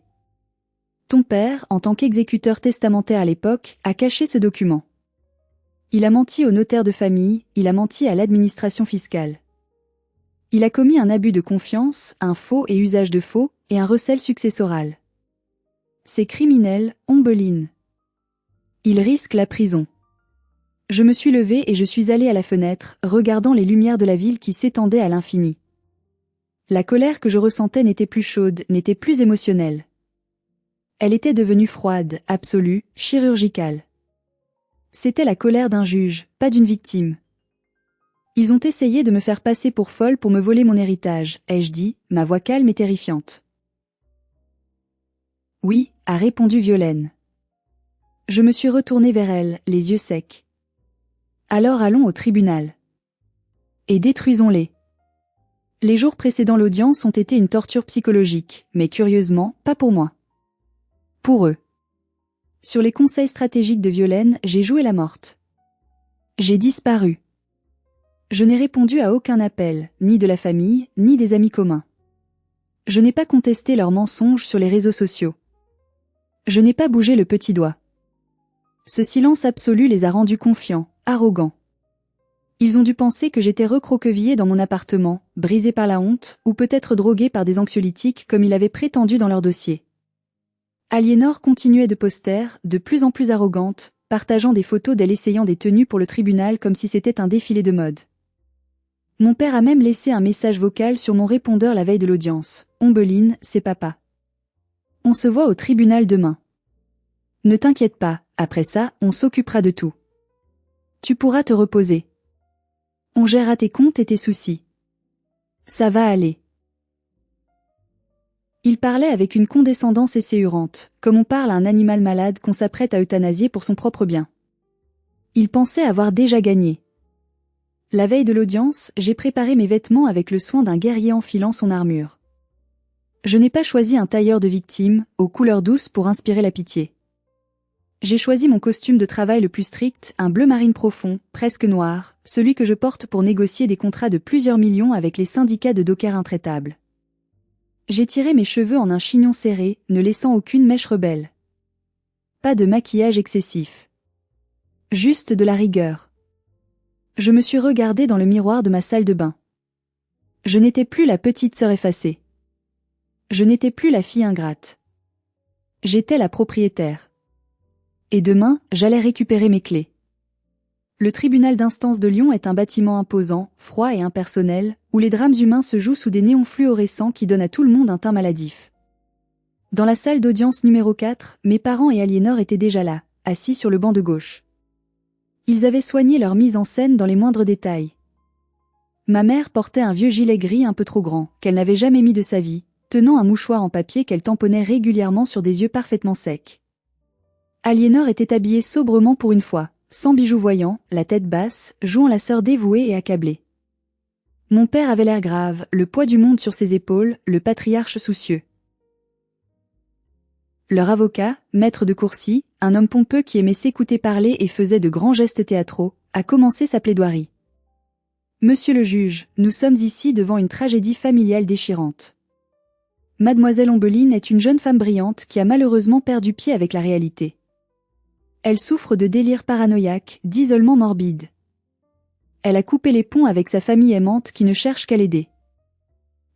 Ton père, en tant qu'exécuteur testamentaire à l'époque, a caché ce document. Il a menti au notaire de famille, il a menti à l'administration fiscale. Il a commis un abus de confiance, un faux et usage de faux, et un recel successoral. C'est criminel, Ombeline. Il risque la prison. Je me suis levée et je suis allée à la fenêtre, regardant les lumières de la ville qui s'étendaient à l'infini. La colère que je ressentais n'était plus chaude, n'était plus émotionnelle. Elle était devenue froide, absolue, chirurgicale. C'était la colère d'un juge, pas d'une victime. Ils ont essayé de me faire passer pour folle pour me voler mon héritage, ai-je dit, ma voix calme et terrifiante. Oui, a répondu Violaine. Je me suis retournée vers elle, les yeux secs. Alors allons au tribunal. Et détruisons-les. Les jours précédant l'audience ont été une torture psychologique, mais curieusement, pas pour moi. Pour eux. Sur les conseils stratégiques de Violaine, j'ai joué la morte. J'ai disparu. Je n'ai répondu à aucun appel, ni de la famille, ni des amis communs. Je n'ai pas contesté leurs mensonges sur les réseaux sociaux. Je n'ai pas bougé le petit doigt. Ce silence absolu les a rendus confiants, arrogants. Ils ont dû penser que j'étais recroquevillée dans mon appartement, brisée par la honte, ou peut-être droguée par des anxiolytiques comme il avait prétendu dans leur dossier. Aliénor continuait de poster, de plus en plus arrogante, partageant des photos d'elle essayant des tenues pour le tribunal comme si c'était un défilé de mode. Mon père a même laissé un message vocal sur mon répondeur la veille de l'audience. « Ombeline, c'est papa. On se voit au tribunal demain. Ne t'inquiète pas, après ça, on s'occupera de tout. Tu pourras te reposer. On gérera tes comptes et tes soucis. Ça va aller. » Il parlait avec une condescendance esséurante, comme on parle à un animal malade qu'on s'apprête à euthanasier pour son propre bien. Il pensait avoir déjà gagné. La veille de l'audience, j'ai préparé mes vêtements avec le soin d'un guerrier enfilant son armure. Je n'ai pas choisi un tailleur de victime, aux couleurs douces pour inspirer la pitié. J'ai choisi mon costume de travail le plus strict, un bleu marine profond, presque noir, celui que je porte pour négocier des contrats de plusieurs millions avec les syndicats de dockers intraitables. J'ai tiré mes cheveux en un chignon serré, ne laissant aucune mèche rebelle. Pas de maquillage excessif. Juste de la rigueur. Je me suis regardée dans le miroir de ma salle de bain. Je n'étais plus la petite sœur effacée. Je n'étais plus la fille ingrate. J'étais la propriétaire. Et demain, j'allais récupérer mes clés. Le tribunal d'instance de Lyon est un bâtiment imposant, froid et impersonnel, où les drames humains se jouent sous des néons fluorescents qui donnent à tout le monde un teint maladif. Dans la salle d'audience numéro 4, mes parents et Aliénor étaient déjà là, assis sur le banc de gauche. Ils avaient soigné leur mise en scène dans les moindres détails. Ma mère portait un vieux gilet gris un peu trop grand, qu'elle n'avait jamais mis de sa vie, tenant un mouchoir en papier qu'elle tamponnait régulièrement sur des yeux parfaitement secs. Aliénor était habillée sobrement pour une fois, sans bijoux voyants, la tête basse, jouant la sœur dévouée et accablée. Mon père avait l'air grave, le poids du monde sur ses épaules, le patriarche soucieux. Leur avocat, maître de Courcy, un homme pompeux qui aimait s'écouter parler et faisait de grands gestes théâtraux, a commencé sa plaidoirie. « Monsieur le juge, nous sommes ici devant une tragédie familiale déchirante. Mademoiselle Ombeline est une jeune femme brillante qui a malheureusement perdu pied avec la réalité. Elle souffre de délire paranoïaque, d'isolement morbide. Elle a coupé les ponts avec sa famille aimante qui ne cherche qu'à l'aider.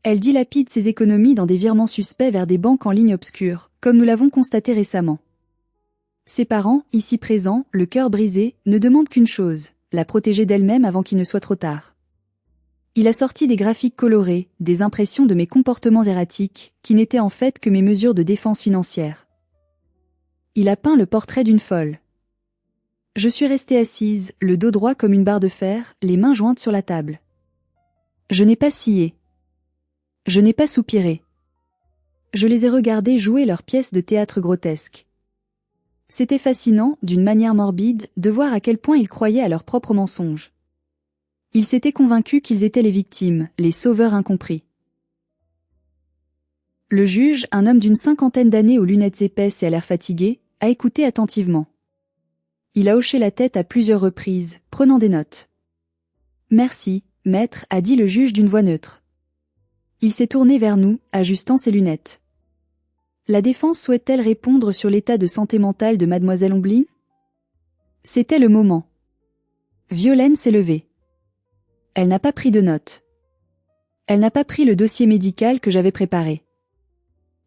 Elle dilapide ses économies dans des virements suspects vers des banques en ligne obscures, comme nous l'avons constaté récemment. Ses parents, ici présents, le cœur brisé, ne demandent qu'une chose, la protéger d'elle-même avant qu'il ne soit trop tard. Il a sorti des graphiques colorés, des impressions de mes comportements erratiques, qui n'étaient en fait que mes mesures de défense financière. Il a peint le portrait d'une folle. Je suis restée assise, le dos droit comme une barre de fer, les mains jointes sur la table. Je n'ai pas scié. Je n'ai pas soupiré. Je les ai regardés jouer leur pièce de théâtre grotesque. C'était fascinant, d'une manière morbide, de voir à quel point ils croyaient à leurs propres mensonges. Ils s'étaient convaincus qu'ils étaient les victimes, les sauveurs incompris. Le juge, un homme d'une cinquantaine d'années aux lunettes épaisses et à l'air fatigué, a écouté attentivement. Il a hoché la tête à plusieurs reprises, prenant des notes. « Merci, maître, » a dit le juge d'une voix neutre. Il s'est tourné vers nous, ajustant ses lunettes. La défense souhaite-t-elle répondre sur l'état de santé mentale de mademoiselle Ombeline? C'était le moment. Violaine s'est levée. Elle n'a pas pris de notes. Elle n'a pas pris le dossier médical que j'avais préparé.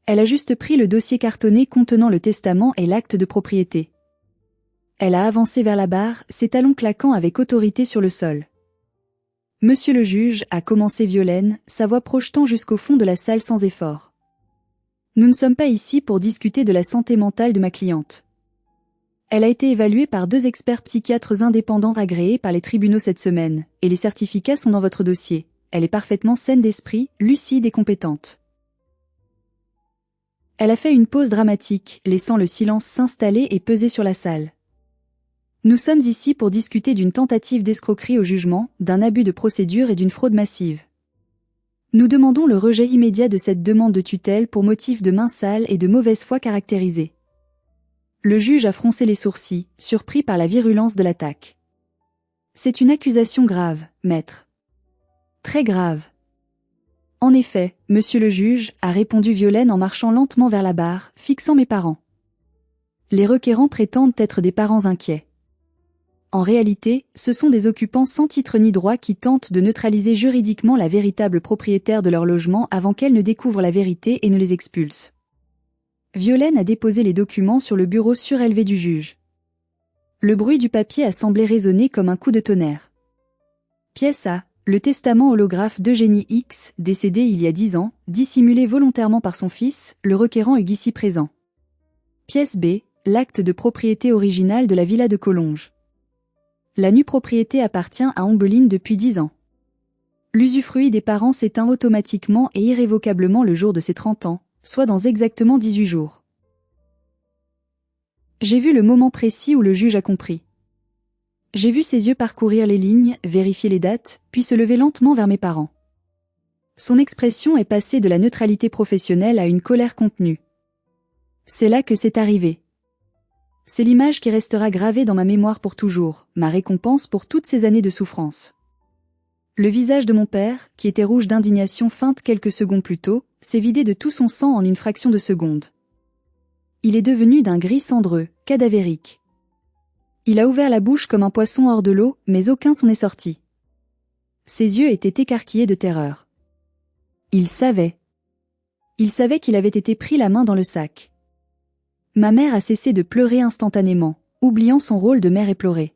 Elle a juste pris le dossier cartonné contenant le testament et l'acte de propriété. Elle a avancé vers la barre, ses talons claquant avec autorité sur le sol. « Monsieur le juge » a commencé Violaine, sa voix projetant jusqu'au fond de la salle sans effort. « Nous ne sommes pas ici pour discuter de la santé mentale de ma cliente. Elle a été évaluée par 2 experts psychiatres indépendants agréés par les tribunaux cette semaine, et les certificats sont dans votre dossier. Elle est parfaitement saine d'esprit, lucide et compétente. » Elle a fait une pause dramatique, laissant le silence s'installer et peser sur la salle. Nous sommes ici pour discuter d'une tentative d'escroquerie au jugement, d'un abus de procédure et d'une fraude massive. Nous demandons le rejet immédiat de cette demande de tutelle pour motif de main sale et de mauvaise foi caractérisée. Le juge a froncé les sourcils, surpris par la virulence de l'attaque. C'est une accusation grave, maître. Très grave. En effet, monsieur le juge, a répondu Violaine en marchant lentement vers la barre, fixant mes parents. Les requérants prétendent être des parents inquiets. En réalité, ce sont des occupants sans titre ni droit qui tentent de neutraliser juridiquement la véritable propriétaire de leur logement avant qu'elle ne découvre la vérité et ne les expulse. Violaine a déposé les documents sur le bureau surélevé du juge. Le bruit du papier a semblé résonner comme un coup de tonnerre. Pièce A. Le testament holographe d'Eugénie X, décédé il y a 10 ans, dissimulé volontairement par son fils, le requérant est ici présent. Pièce B. L'acte de propriété originale de la villa de Collonges. La nue propriété appartient à Ombeline depuis 10 ans. L'usufruit des parents s'éteint automatiquement et irrévocablement le jour de ses 30 ans, soit dans exactement 18 jours. J'ai vu le moment précis où le juge a compris. J'ai vu ses yeux parcourir les lignes, vérifier les dates, puis se lever lentement vers mes parents. Son expression est passée de la neutralité professionnelle à une colère contenue. C'est là que c'est arrivé. C'est l'image qui restera gravée dans ma mémoire pour toujours, ma récompense pour toutes ces années de souffrance. Le visage de mon père, qui était rouge d'indignation feinte quelques secondes plus tôt, s'est vidé de tout son sang en une fraction de seconde. Il est devenu d'un gris cendreux, cadavérique. Il a ouvert la bouche comme un poisson hors de l'eau, mais aucun son n'est sorti. Ses yeux étaient écarquillés de terreur. Il savait. Il savait qu'il avait été pris la main dans le sac. Ma mère a cessé de pleurer instantanément, oubliant son rôle de mère éplorée.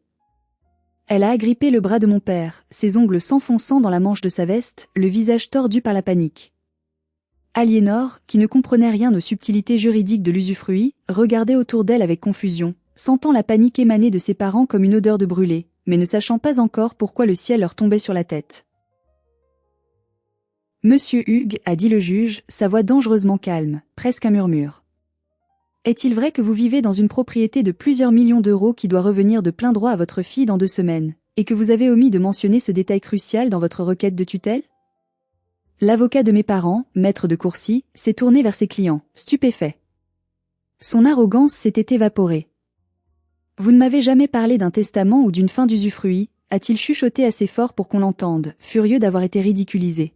Elle a agrippé le bras de mon père, ses ongles s'enfonçant dans la manche de sa veste, le visage tordu par la panique. Aliénor, qui ne comprenait rien aux subtilités juridiques de l'usufruit, regardait autour d'elle avec confusion, sentant la panique émaner de ses parents comme une odeur de brûlé, mais ne sachant pas encore pourquoi le ciel leur tombait sur la tête. Monsieur Hugues, a dit le juge, sa voix dangereusement calme, presque un murmure. Est-il vrai que vous vivez dans une propriété de plusieurs millions d'euros qui doit revenir de plein droit à votre fille dans 2 semaines, et que vous avez omis de mentionner ce détail crucial dans votre requête de tutelle ? L'avocat de mes parents, maître de Courcy, s'est tourné vers ses clients, stupéfait. Son arrogance s'était évaporée. Vous ne m'avez jamais parlé d'un testament ou d'une fin d'usufruit, a-t-il chuchoté assez fort pour qu'on l'entende, furieux d'avoir été ridiculisé.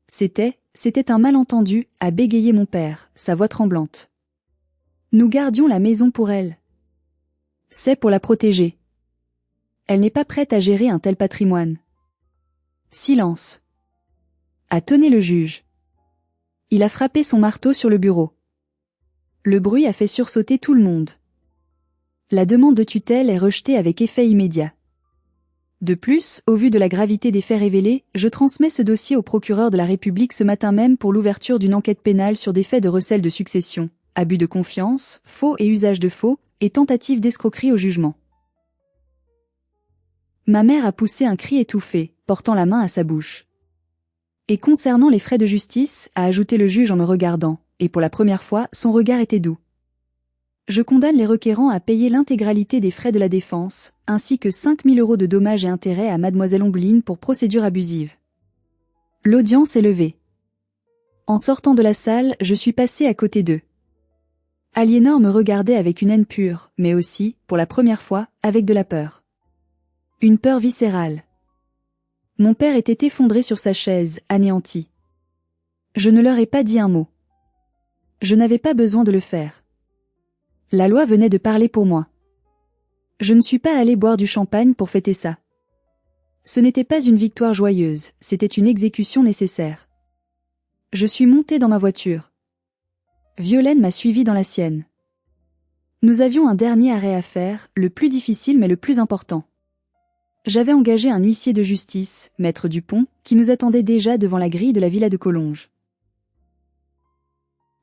C'était un malentendu, a bégayé mon père, sa voix tremblante. Nous gardions la maison pour elle. C'est pour la protéger. Elle n'est pas prête à gérer un tel patrimoine. Silence. A tonné le juge. Il a frappé son marteau sur le bureau. Le bruit a fait sursauter tout le monde. La demande de tutelle est rejetée avec effet immédiat. De plus, au vu de la gravité des faits révélés, je transmets ce dossier au procureur de la République ce matin même pour l'ouverture d'une enquête pénale sur des faits de recel de succession, abus de confiance, faux et usage de faux, et tentative d'escroquerie au jugement. Ma mère a poussé un cri étouffé, portant la main à sa bouche. Et concernant les frais de justice, a ajouté le juge en me regardant, et pour la première fois, son regard était doux. Je condamne les requérants à payer l'intégralité des frais de la défense, ainsi que 5 000 € de dommages et intérêts à mademoiselle Ombeline pour procédure abusive. L'audience est levée. En sortant de la salle, je suis passé à côté d'eux. Aliénor me regardait avec une haine pure, mais aussi, pour la première fois, avec de la peur. Une peur viscérale. Mon père était effondré sur sa chaise, anéanti. Je ne leur ai pas dit un mot. Je n'avais pas besoin de le faire. La loi venait de parler pour moi. Je ne suis pas allé boire du champagne pour fêter ça. Ce n'était pas une victoire joyeuse, c'était une exécution nécessaire. Je suis monté dans ma voiture. Violaine m'a suivi dans la sienne. Nous avions un dernier arrêt à faire, le plus difficile mais le plus important. J'avais engagé un huissier de justice, maître Dupont, qui nous attendait déjà devant la grille de la villa de Collonges.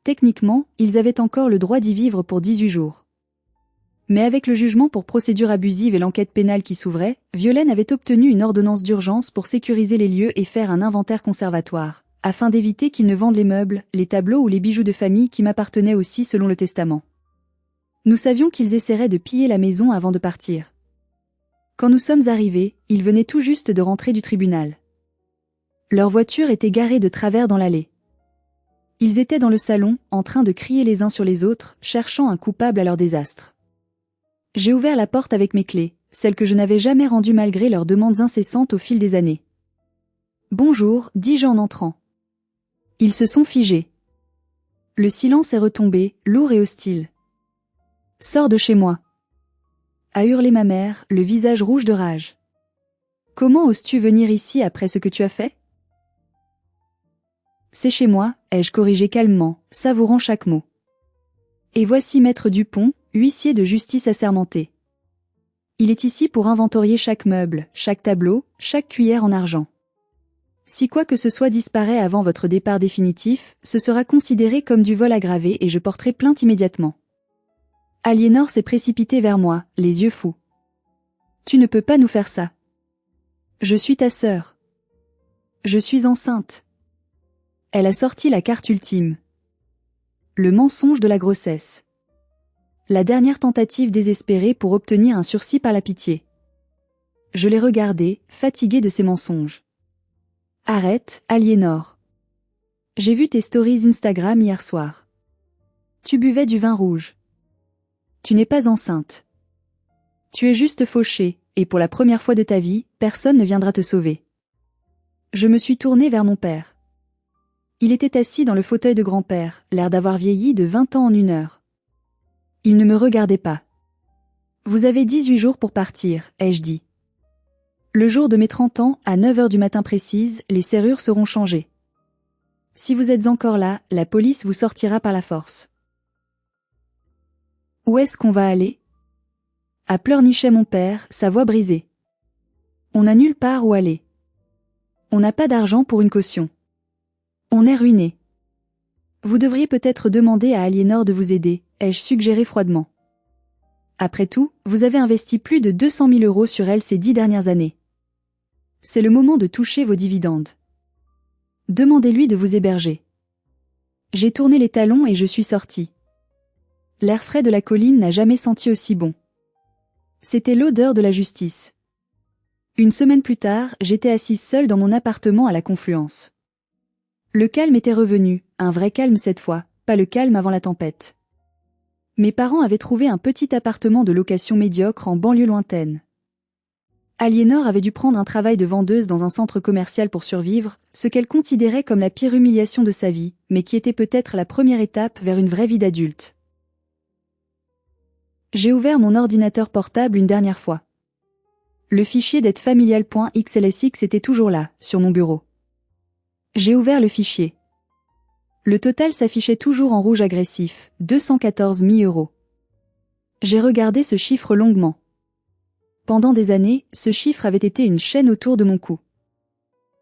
Techniquement, ils avaient encore le droit d'y vivre pour 18 jours. Mais avec le jugement pour procédure abusive et l'enquête pénale qui s'ouvrait, Violaine avait obtenu une ordonnance d'urgence pour sécuriser les lieux et faire un inventaire conservatoire, afin d'éviter qu'ils ne vendent les meubles, les tableaux ou les bijoux de famille qui m'appartenaient aussi selon le testament. Nous savions qu'ils essaieraient de piller la maison avant de partir. Quand nous sommes arrivés, ils venaient tout juste de rentrer du tribunal. Leur voiture était garée de travers dans l'allée. Ils étaient dans le salon, en train de crier les uns sur les autres, cherchant un coupable à leur désastre. J'ai ouvert la porte avec mes clés, celles que je n'avais jamais rendues malgré leurs demandes incessantes au fil des années. « Bonjour », dis-je en entrant. Ils se sont figés. Le silence est retombé, lourd et hostile. « Sors de chez moi », a hurlé ma mère, le visage rouge de rage. « Comment oses-tu venir ici après ce que tu as fait ? » C'est chez moi, ai-je corrigé calmement, savourant chaque mot. Et voici maître Dupont, huissier de justice assermenté. Il est ici pour inventorier chaque meuble, chaque tableau, chaque cuillère en argent. Si quoi que ce soit disparaît avant votre départ définitif, ce sera considéré comme du vol aggravé et je porterai plainte immédiatement. Aliénor s'est précipitée vers moi, les yeux fous. Tu ne peux pas nous faire ça. Je suis ta sœur. Je suis enceinte. Elle a sorti la carte ultime. Le mensonge de la grossesse. La dernière tentative désespérée pour obtenir un sursis par la pitié. Je l'ai regardée, fatiguée de ces mensonges. Arrête, Aliénor. J'ai vu tes stories Instagram hier soir. Tu buvais du vin rouge. Tu n'es pas enceinte. Tu es juste fauchée, et pour la première fois de ta vie, personne ne viendra te sauver. Je me suis tournée vers mon père. Il était assis dans le fauteuil de grand-père, l'air d'avoir vieilli de 20 ans en 1 heure. Il ne me regardait pas. Vous avez 18 jours pour partir, ai-je dit. Le jour de mes 30 ans, à 9 heures du matin précise, les serrures seront changées. Si vous êtes encore là, la police vous sortira par la force. Où est-ce qu'on va aller? À pleurnichait mon père, sa voix brisée. On n'a nulle part où aller. On n'a pas d'argent pour une caution. On est ruiné. Vous devriez peut-être demander à Aliénor de vous aider, ai-je suggéré froidement. Après tout, vous avez investi plus de 200 000 € sur elle ces 10 dernières années. C'est le moment de toucher vos dividendes. Demandez-lui de vous héberger. J'ai tourné les talons et je suis sorti. L'air frais de la colline n'a jamais senti aussi bon. C'était l'odeur de la justice. 1 semaine plus tard, j'étais assise seule dans mon appartement à la Confluence. Le calme était revenu, un vrai calme cette fois, pas le calme avant la tempête. Mes parents avaient trouvé un petit appartement de location médiocre en banlieue lointaine. Aliénor avait dû prendre un travail de vendeuse dans un centre commercial pour survivre, ce qu'elle considérait comme la pire humiliation de sa vie, mais qui était peut-être la première étape vers une vraie vie d'adulte. J'ai ouvert mon ordinateur portable une dernière fois. Le fichier d'aides-familiales.xlsx était toujours là, sur mon bureau. J'ai ouvert le fichier. Le total s'affichait toujours en rouge agressif, 214 000 €. J'ai regardé ce chiffre longuement. Pendant des années, ce chiffre avait été une chaîne autour de mon cou.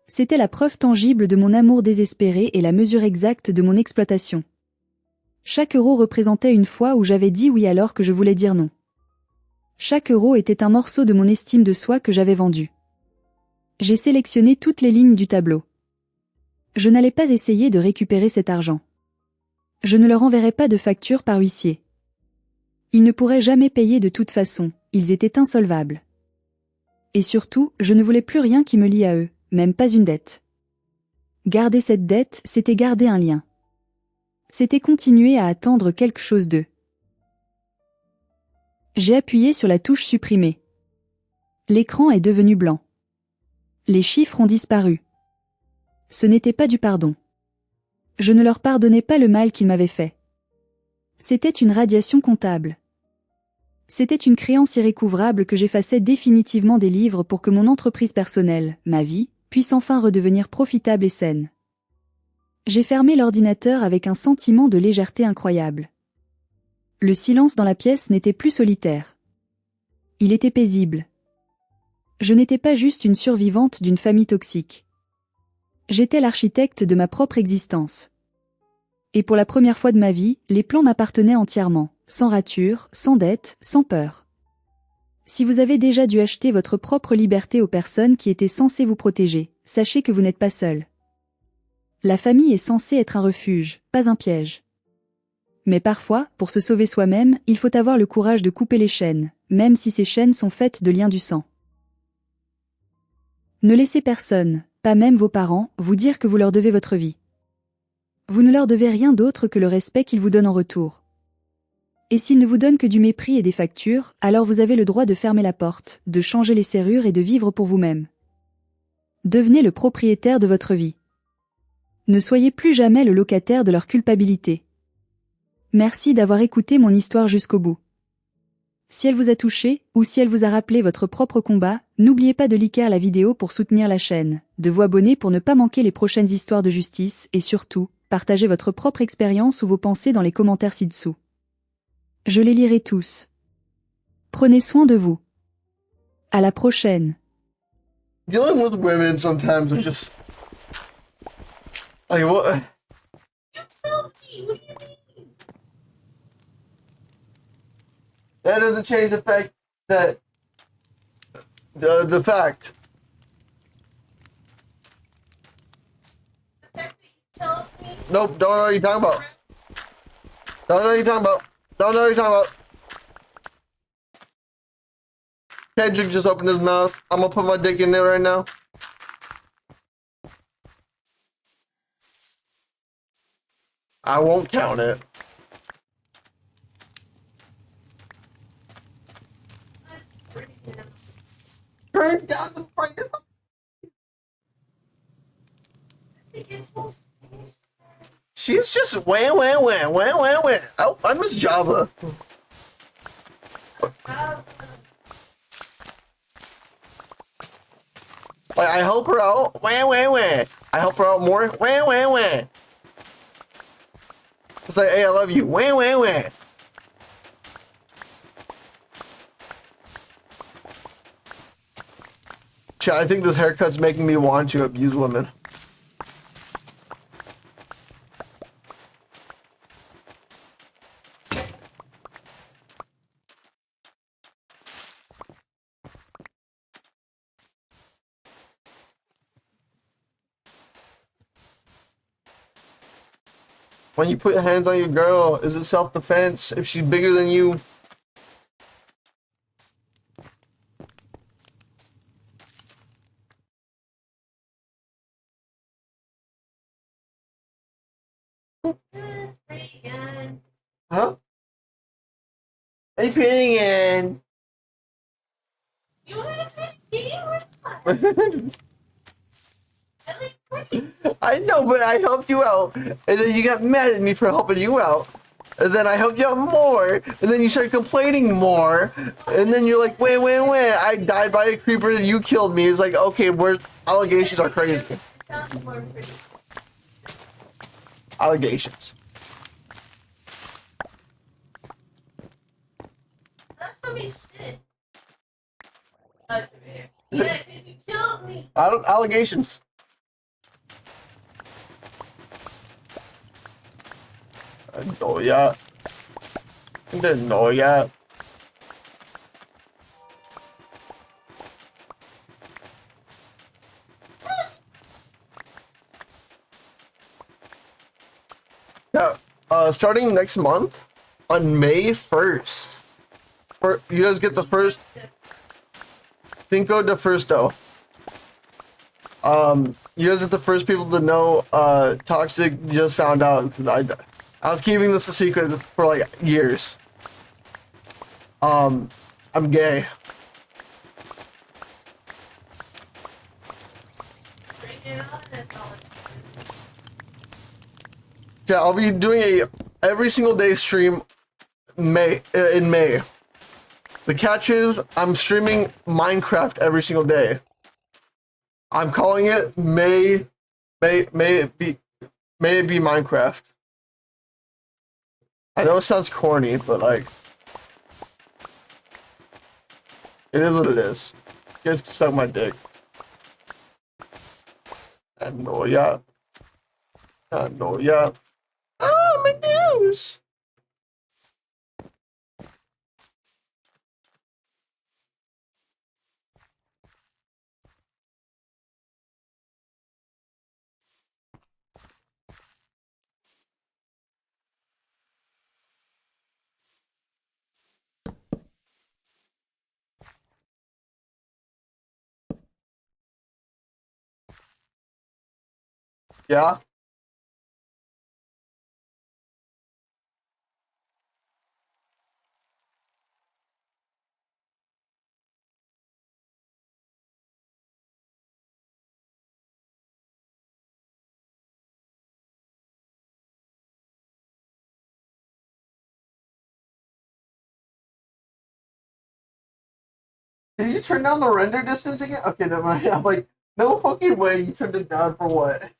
C'était la preuve tangible de mon amour désespéré et la mesure exacte de mon exploitation. Chaque euro représentait une fois où j'avais dit oui alors que je voulais dire non. Chaque euro était un morceau de mon estime de soi que j'avais vendu. J'ai sélectionné toutes les lignes du tableau. Je n'allais pas essayer de récupérer cet argent. Je ne leur enverrais pas de facture par huissier. Ils ne pourraient jamais payer de toute façon, ils étaient insolvables. Et surtout, je ne voulais plus rien qui me lie à eux, même pas une dette. Garder cette dette, c'était garder un lien. C'était continuer à attendre quelque chose d'eux. J'ai appuyé sur la touche supprimer. L'écran est devenu blanc. Les chiffres ont disparu. Ce n'était pas du pardon. Je ne leur pardonnais pas le mal qu'ils m'avaient fait. C'était une radiation comptable. C'était une créance irrécouvrable que j'effaçais définitivement des livres pour que mon entreprise personnelle, ma vie, puisse enfin redevenir profitable et saine. J'ai fermé l'ordinateur avec un sentiment de légèreté incroyable. Le silence dans la pièce n'était plus solitaire. Il était paisible. Je n'étais pas juste une survivante d'une famille toxique. J'étais l'architecte de ma propre existence. Et pour la première fois de ma vie, les plans m'appartenaient entièrement, sans rature, sans dette, sans peur. Si vous avez déjà dû acheter votre propre liberté aux personnes qui étaient censées vous protéger, sachez que vous n'êtes pas seul. La famille est censée être un refuge, pas un piège. Mais parfois, pour se sauver soi-même, il faut avoir le courage de couper les chaînes, même si ces chaînes sont faites de liens du sang. Ne laissez personne, pas même vos parents, vous dire que vous leur devez votre vie. Vous ne leur devez rien d'autre que le respect qu'ils vous donnent en retour. Et s'ils ne vous donnent que du mépris et des factures, alors vous avez le droit de fermer la porte, de changer les serrures et de vivre pour vous-même. Devenez le propriétaire de votre vie. Ne soyez plus jamais le locataire de leur culpabilité. Merci d'avoir écouté mon histoire jusqu'au bout. Si elle vous a touché, ou si elle vous a rappelé votre propre combat, n'oubliez pas de liker la vidéo pour soutenir la chaîne, de vous abonner pour ne pas manquer les prochaines histoires de justice, et surtout, partagez votre propre expérience ou vos pensées dans les commentaires ci-dessous. Je les lirai tous. Prenez soin de vous. À la prochaine. Dealing with women sometimes are just like what? You told me. What do you mean? That doesn't change the fact that the fact. The fact that you told me. Nope, don't know what you're talking about. Don't know what you're talking about. Don't know what you're talking about. Kendrick just opened his mouth. I'm gonna put my dick in there right now. I won't count it. Turn down the brightness. She's just wham. Oh, I miss Java. Like, I help her out. Wham. I help her out more. Wham. It's like, hey, I love you. Wham. Chat, I think this haircut's making me want to abuse women. When you put hands on your girl, is it self-defense if she's bigger than you? Huh? Hey, Pinion. You want to play a game or not? I like cooking. I know, but I helped you out, and then you got mad at me for helping you out, and then I helped you out more, and then you started complaining more, and then you're like, wait, I died by a creeper, and you killed me. It's like, okay, where allegations are crazy. Sounds more pretty. Allegations. That's gonna be shit. That's fair. Yeah, because you killed me. I don't allegations. No, yeah. No, yeah. Yeah. Starting next month, on May 1st, you guys get the first Cinco de Firsto. You guys are the first people to know Toxic just found out because I was keeping this a secret for like years. I'm gay. Bring it on, that's all. Yeah, I'll be doing every single day stream in May. The catch is I'm streaming Minecraft every single day. I'm calling it May it be Minecraft. I know it sounds corny, but like it is what it is. You guys can suck my dick. I know ya. I know ya. Oh, my nose. Yeah. Did you turn down the render distance again? Okay, never mind. I'm like, no fucking way you turned it down for what?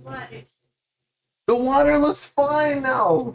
Water. The water looks fine now.